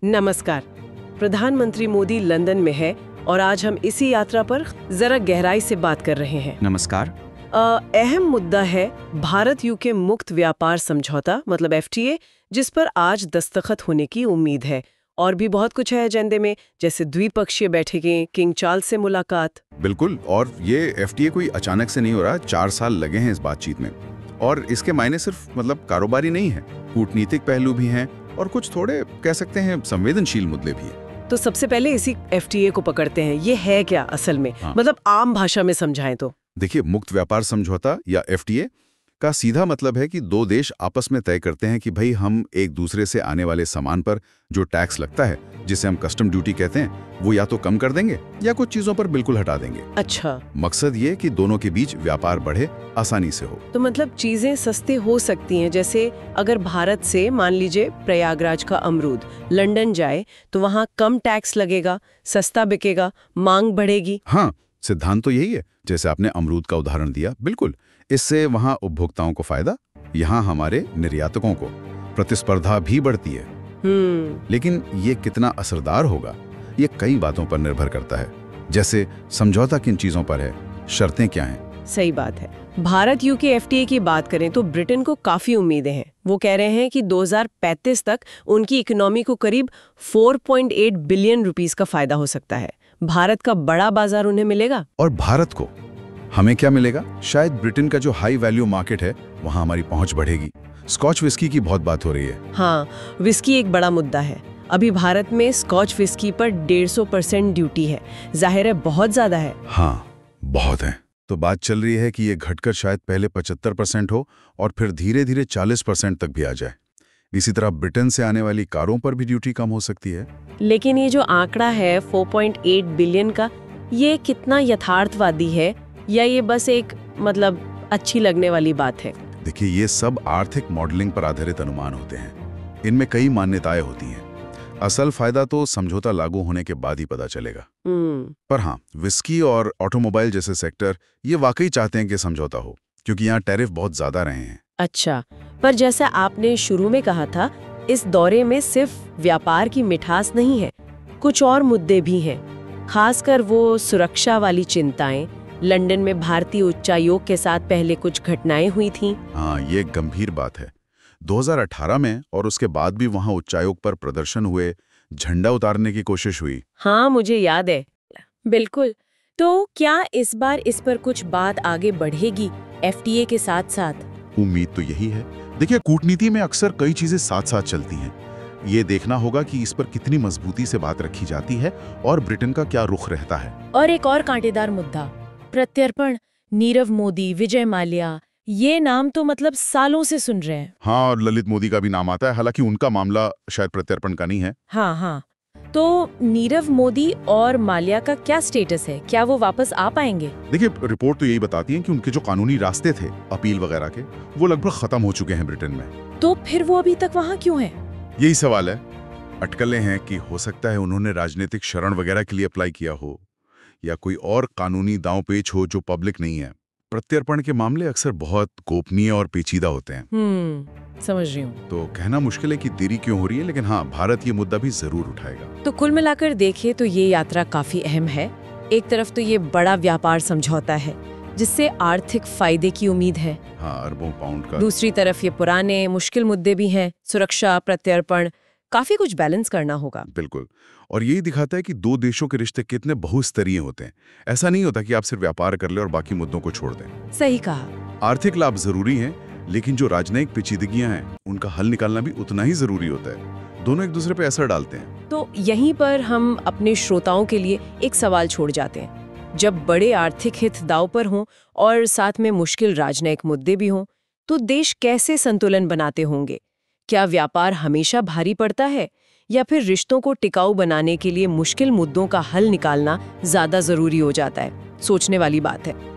नमस्कार। प्रधानमंत्री मोदी लंदन में है और आज हम इसी यात्रा पर जरा गहराई से बात कर रहे हैं। नमस्कार। अहम मुद्दा है भारत यूके मुक्त व्यापार समझौता मतलब FTA, जिस पर आज दस्तखत होने की उम्मीद है। और भी बहुत कुछ है एजेंडे में, जैसे द्विपक्षीय बैठकें, किंग चार्ल्स से मुलाकात। बिल्कुल, और ये FTA कोई अचानक से नहीं हो रहा, 4 साल लगे हैं इस बातचीत में। और इसके मायने सिर्फ मतलब कारोबारी नहीं है, कूटनीतिक पहलू भी हैं और कुछ थोड़े कह सकते हैं संवेदनशील मुद्दे भी हैं। तो सबसे पहले इसी FTA को पकड़ते हैं। ये है क्या असल में? मतलब आम भाषा में समझाएं तो। देखिए, मुक्त व्यापार समझौता या FTA का सीधा मतलब है कि दो देश आपस में तय करते हैं कि भाई हम एक दूसरे से आने वाले सामान पर जो टैक्स लगता है, जिसे हम कस्टम ड्यूटी कहते हैं, वो या तो कम कर देंगे या कुछ चीजों पर बिल्कुल हटा देंगे। अच्छा। मकसद ये कि दोनों के बीच व्यापार बढ़े, आसानी से हो। तो मतलब चीजें सस्ते हो सकती हैं। जैसे अगर भारत से मान लीजिए प्रयागराज का अमरूद लंदन जाए तो वहाँ कम टैक्स लगेगा, सस्ता बिकेगा, मांग बढ़ेगी। हाँ, सिद्धांत तो यही है। जैसे आपने अमरूद का उदाहरण दिया, बिल्कुल, इससे वहाँ उपभोक्ताओं को फायदा, यहाँ हमारे निर्यातकों को प्रतिस्पर्धा भी बढ़ती है। लेकिन ये कितना असरदार होगा, ये कई बातों पर निर्भर करता है। जैसे समझौता किन चीजों पर है, शर्तें क्या हैं। सही बात है। भारत यूके FTA की बात करें तो ब्रिटेन को काफी उम्मीदें हैं। वो कह रहे हैं कि 2035 तक उनकी इकोनॉमी को करीब 4.8 बिलियन रुपीस का फायदा हो सकता है। भारत का बड़ा बाजार उन्हें मिलेगा। और भारत को हमें क्या मिलेगा? शायद ब्रिटेन का जो हाई वैल्यू मार्केट है, वहां हमारी पहुंच बढ़ेगी। स्कॉच विस्की की बहुत बात हो रही है। हाँ, विस्की एक बड़ा मुद्दा है। अभी भारत में स्कॉच विस्की पर 150% ड्यूटी है। जाहिर है बहुत ज्यादा है। हाँ, बहुत है। तो बात चल रही है कि ये घटकर शायद पहले 75% हो और फिर धीरे धीरे 40% तक भी आ जाए। इसी तरह ब्रिटेन से आने वाली कारों पर भी ड्यूटी कम हो सकती है। लेकिन ये जो आंकड़ा है 4.8 बिलियन का, ये कितना यथार्थवादी है या ये बस एक मतलब अच्छी लगने वाली बात है? देखिए, ये सब आर्थिक मॉडलिंग पर आधारित अनुमान होते हैं। इनमें कई मान्यताएं होती हैं। असल फायदा तो समझौता लागू होने के बाद ही पता चलेगा। पर हाँ, विस्की और ऑटोमोबाइल जैसे सेक्टर ये वाकई चाहते हैं कि समझौता हो, क्योंकि यहाँ टैरिफ बहुत ज्यादा रहे हैं। अच्छा, पर जैसा आपने शुरू में कहा था, इस दौरे में सिर्फ व्यापार की मिठास नहीं है, कुछ और मुद्दे भी हैं। खासकर वो सुरक्षा वाली चिंताएं। लंदन में भारतीय उच्चायोग के साथ पहले कुछ घटनाएं हुई थीं। हाँ, ये गंभीर बात है। 2018 में और उसके बाद भी वहाँ उच्चायोग पर प्रदर्शन हुए, झंडा उतारने की कोशिश हुई। हाँ, मुझे याद है। बिल्कुल। तो क्या इस बार इस पर कुछ बात आगे बढ़ेगी FTA के साथ साथ? उम्मीद तो यही है। देखिए, कूटनीति में अक्सर कई चीजें साथ साथ चलती हैं। ये देखना होगा कि इस पर कितनी मजबूती से बात रखी जाती है और ब्रिटेन का क्या रुख रहता है। और एक और कांटेदार मुद्दा, प्रत्यर्पण। नीरव मोदी, विजय माल्या, ये नाम तो मतलब सालों से सुन रहे हैं। हाँ, और ललित मोदी का भी नाम आता है, हालांकि उनका मामला शायद प्रत्यर्पण का नहीं है। हाँ। तो नीरव मोदी और माल्या का क्या स्टेटस है? क्या वो वापस आ पाएंगे? देखिए, रिपोर्ट तो यही बताती है कि उनके जो कानूनी रास्ते थे अपील वगैरह के, वो लगभग खत्म हो चुके हैं ब्रिटेन में। तो फिर वो अभी तक वहाँ क्यों है? यही सवाल है। अटकलें हैं कि हो सकता है उन्होंने राजनीतिक शरण वगैरह के लिए अप्लाई किया हो, या कोई और कानूनी दांव पेच हो जो पब्लिक नहीं है। प्रत्यर्पण के मामले अक्सर बहुत गोपनीय और पेचीदा होते हैं। समझ रही हूँ। तो कहना मुश्किल है कि देरी क्यों हो रही है, लेकिन हाँ, भारत ये मुद्दा भी जरूर उठाएगा। तो कुल मिलाकर देखें तो ये यात्रा काफी अहम है। एक तरफ तो ये बड़ा व्यापार समझौता है जिससे आर्थिक फायदे की उम्मीद है। हाँ, अरबों पाउंड का। दूसरी तरफ ये पुराने मुश्किल मुद्दे भी हैं, सुरक्षा, प्रत्यर्पण, काफी कुछ बैलेंस करना होगा। बिल्कुल, और यही दिखाता है कि दो देशों के रिश्ते कितने बहुस्तरीय होते हैं। ऐसा नहीं होता कि आप सिर्फ व्यापार कर ले और बाकी मुद्दों को छोड़ दें। सही कहा। आर्थिक लाभ जरूरी हैं, लेकिन जो राजनयिक पेचीदगियां हैं, उनका हल निकालना भी उतना ही जरूरी होता है। दोनों एक दूसरे पे असर डालते हैं। तो यहीं पर हम अपने श्रोताओं के लिए एक सवाल छोड़ जाते हैं। जब बड़े आर्थिक हित दांव पर हों और साथ में मुश्किल राजनयिक मुद्दे भी हों, तो देश कैसे संतुलन बनाते होंगे? क्या व्यापार हमेशा भारी पड़ता है या फिर रिश्तों को टिकाऊ बनाने के लिए मुश्किल मुद्दों का हल निकालना ज्यादा जरूरी हो जाता है? सोचने वाली बात है।